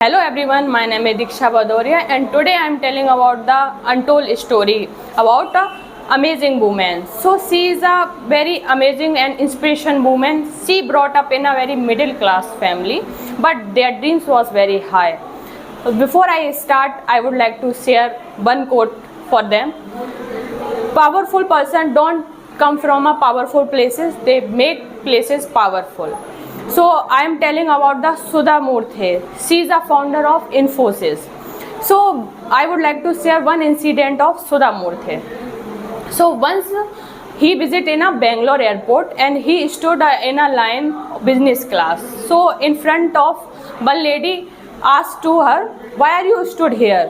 Hello everyone, my name is Diksha Badoria and today I am telling about the untold story about a amazing woman. So she is a very amazing and inspiration woman. She brought up in a very middle class family, but their dreams was very high. Before I start, I would like to share one quote for them. Powerful person don't come from a powerful places, they make places powerful. So I am telling about the Sudha Murthy. She is the founder of Infosys. So I would like to share one incident of Sudha Murthy. So once he visited in a Bangalore airport and he stood in a line business class. So in front of one lady asked to her, "Why are you stood here?"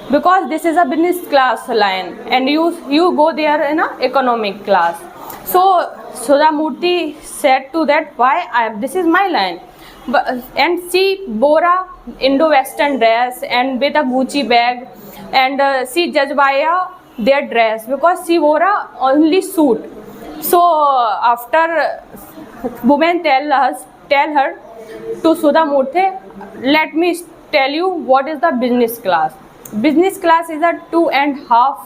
Because this is a business class line and you go there in a economic class. So Sudha Murthy said to that, this is my line. And she wore a Indo-Western dress and with a Gucci bag, and she judged by their dress because she wore a only suit. So after women tell her to Sudha Murthy, let me tell you what is the business class. Business class is a 2.5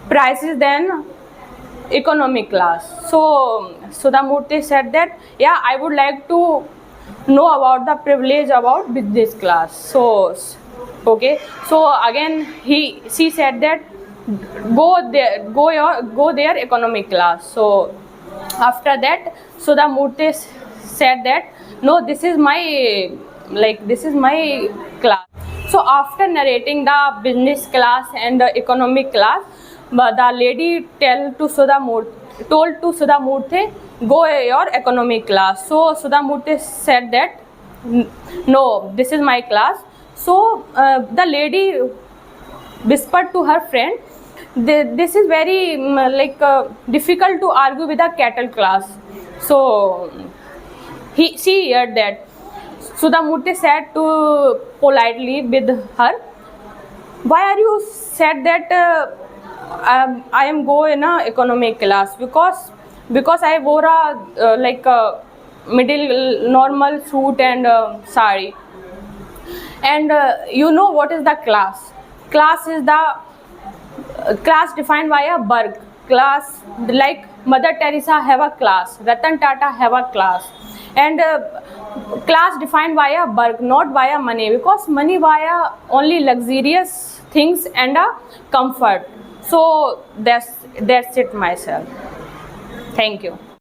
prices than economic class. So Sudha Murthy said that, yeah, I would like to know about the privilege about business class. So okay, so again she said that go there economic class. So after that Sudha Murthy said that, no, this is my class. So after narrating the business class and the economic class, the lady told to Sudha Murthy, go your economic class. So Sudha Murthy said that, no, this is my class. So the lady whispered to her friend, this is very difficult to argue with a cattle class. So she heard that. Sudha Murthy said to politely with her, why are you said that I am go in a economic class? Because I wore a middle normal suit and sari. And you know what is the class? Class is the class defined by a Berg. Class like Mother Teresa have a class, Ratan Tata have a class, and class defined via Berg, not via money, because money via only luxurious things and a comfort. So that's it myself. Thank you.